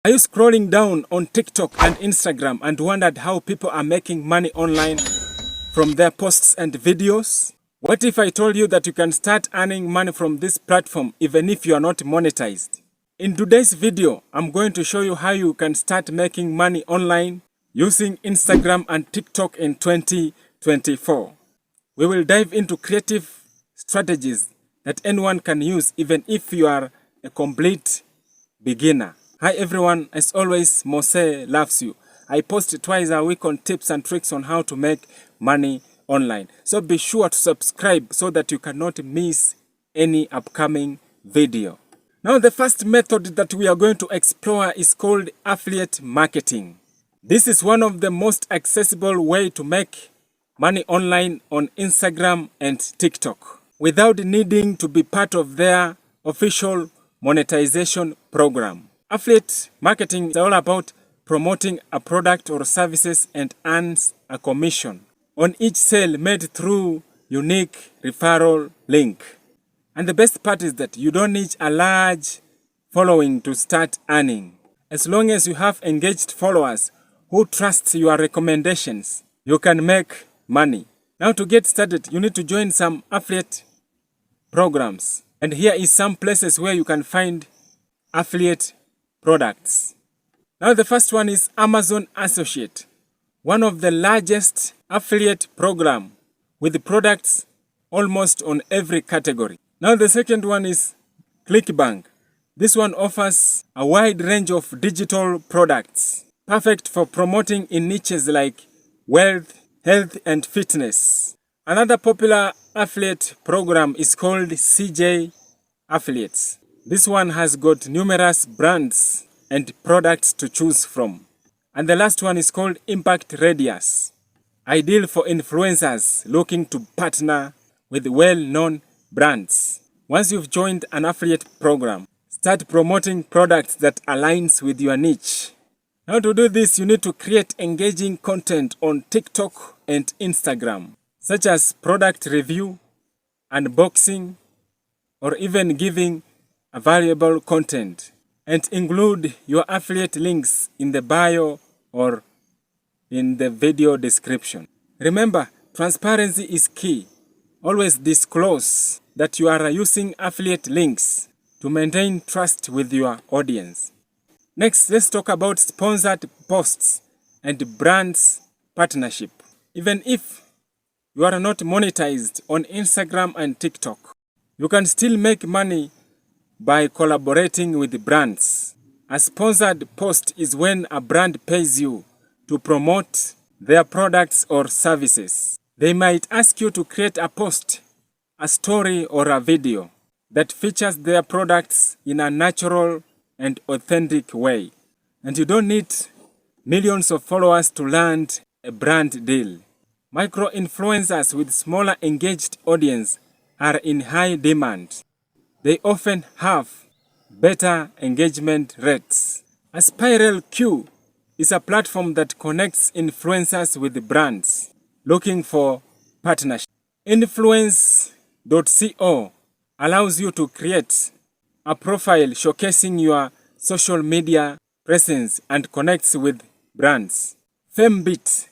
Are you scrolling down on TikTok and Instagram and wondered how people are making money online from their posts and videos? What if I told you that you can start earning money from this platform even if you are not monetized? In today's video, I'm going to show you how you can start making money online using Instagram and TikTok in 2024. We will dive into creative strategies that anyone can use even if you are a complete beginner. Hi everyone, as always, Mose loves you. I post twice a week on tips and tricks on how to make money online. So be sure to subscribe so that you cannot miss any upcoming video. Now the first method that we are going to explore is called affiliate marketing. This is one of the most accessible way to make money online on Instagram and TikTok without needing to be part of their official monetization program. Affiliate marketing is all about promoting a product or services and earns a commission on each sale made through unique referral link. And the best part is that you don't need a large following to start earning. As long as you have engaged followers who trust your recommendations, you can make money. Now to get started, you need to join some affiliate programs. And here is some places where you can find affiliate products. Now the first one is Amazon Associate, one of the largest affiliate program with products almost on every category. Now the second one is ClickBank. This one offers a wide range of digital products, perfect for promoting in niches like wealth, health and fitness. Another popular affiliate program is called CJ Affiliates. This one has got numerous brands and products to choose from. And the last one is called Impact Radius, ideal for influencers looking to partner with well-known brands. Once you've joined an affiliate program, start promoting products that aligns with your niche. Now to do this, you need to create engaging content on TikTok and Instagram, such as product review, unboxing, or even giving a valuable content, and include your affiliate links in the bio or in the video description. Remember, transparency is key. Always disclose that you are using affiliate links to maintain trust with your audience. Next, let's talk about sponsored posts and brands partnership. Even if you are not monetized on Instagram and TikTok, you can still make money by collaborating with brands. A sponsored post is when a brand pays you to promote their products or services. They might ask you to create a post, a story or a video that features their products in a natural and authentic way. And you don't need millions of followers to land a brand deal. Micro-influencers with smaller engaged audience are in high demand. They often have better engagement rates. A Spiral Q is a platform that connects influencers with brands looking for partnership. Influence.co allows you to create a profile showcasing your social media presence and connects with brands. Femebit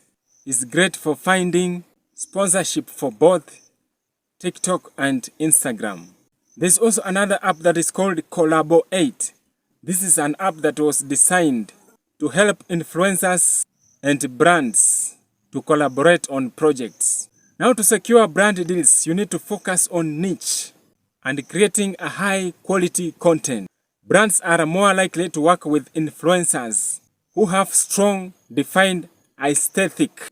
is great for finding sponsorship for both TikTok and Instagram. There's also another app that is called Collabo8. This is an app that was designed to help influencers and brands to collaborate on projects. Now to secure brand deals, you need to focus on niche and creating a high quality content. Brands are more likely to work with influencers who have strong, defined aesthetic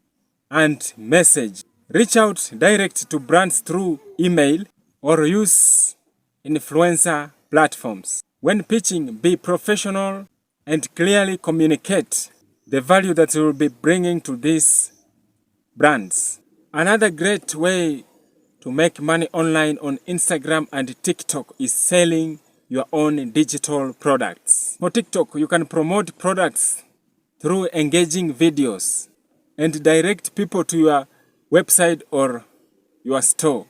and message. Reach out direct to brands through email or use influencer platforms. When pitching, be professional and clearly communicate the value that you will be bringing to these brands. Another great way to make money online on Instagram and TikTok is selling your own digital products. For TikTok, you can promote products through engaging videos and direct people to your website or your store.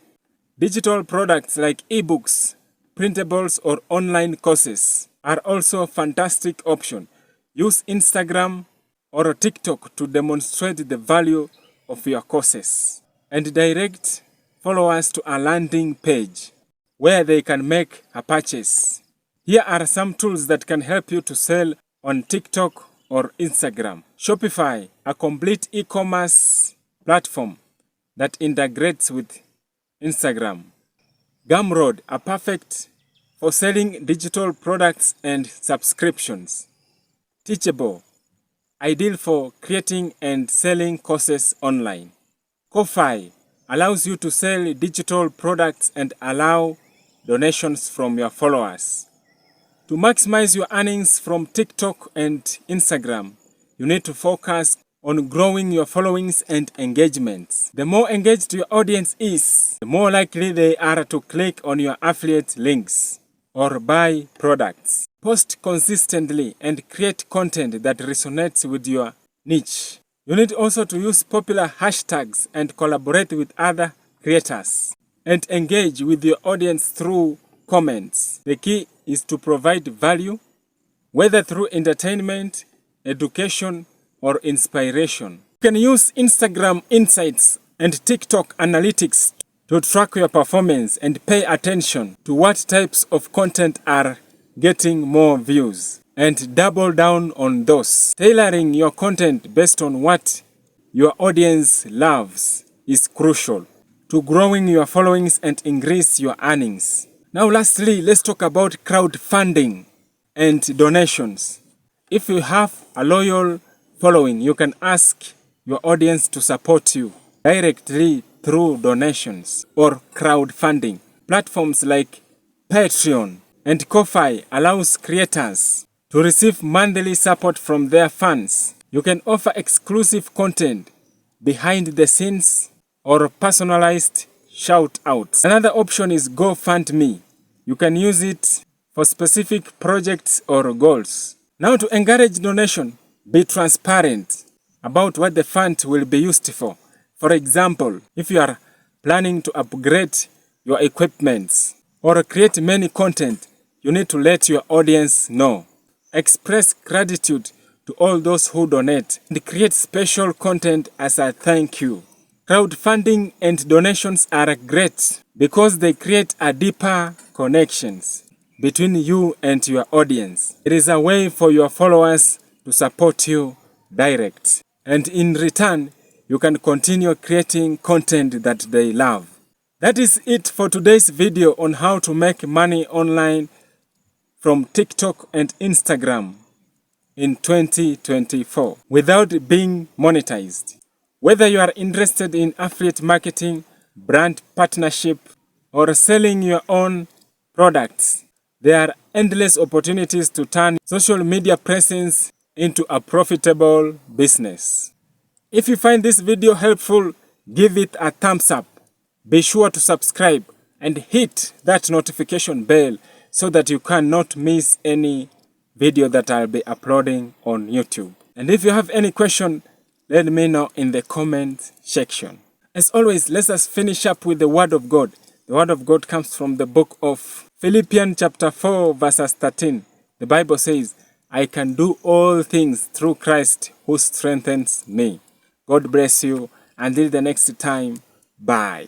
Digital products like ebooks, printables or online courses are also a fantastic option. Use Instagram or TikTok to demonstrate the value of your courses and direct followers to a landing page where they can make a purchase. Here are some tools that can help you to sell on TikTok or Instagram. Shopify, a complete e-commerce platform that integrates with Instagram. Gumroad, a perfect for selling digital products and subscriptions. Teachable, ideal for creating and selling courses online. Ko-fi allows you to sell digital products and allow donations from your followers. To maximize your earnings from TikTok and Instagram, you need to focus on growing your followings and engagements. The more engaged your audience is, the more likely they are to click on your affiliate links or buy products. Post consistently and create content that resonates with your niche. You need also to use popular hashtags and collaborate with other creators and engage with your audience through comments. The key is to provide value, whether through entertainment, education, or inspiration. You can use Instagram Insights and TikTok Analytics to track your performance and pay attention to what types of content are getting more views and double down on those. Tailoring your content based on what your audience loves is crucial to growing your followings and increase your earnings. Now lastly, let's talk about crowdfunding and donations. If you have a loyal following, you can ask your audience to support you directly through donations or crowdfunding. Platforms like Patreon and Ko-fi allows creators to receive monthly support from their fans. You can offer exclusive content, behind the scenes, or personalized shout-outs. Another option is GoFundMe. You can use it for specific projects or goals. Now, to encourage donation, be transparent about what the fund will be used for. For example, if you are planning to upgrade your equipment or create many content, you need to let your audience know. Express gratitude to all those who donate and create special content as a thank you. Crowdfunding and donations are great because they create a deeper connections between you and your audience. It is a way for your followers to support you direct. And in return, you can continue creating content that they love. That is it for today's video on how to make money online from TikTok and Instagram in 2024 without being monetized. Whether you are interested in affiliate marketing, brand partnership, or selling your own products, there are endless opportunities to turn social media presence into a profitable business. If you find this video helpful, give it a thumbs up. Be sure to subscribe and hit that notification bell so that you cannot miss any video that I'll be uploading on YouTube. And if you have any question, let me know in the comment section. As always, let us finish up with the Word of God. The Word of God comes from the book of Philippians chapter 4 verses 13. The Bible says, I can do all things through Christ who strengthens me. God bless you. Until the next time, bye.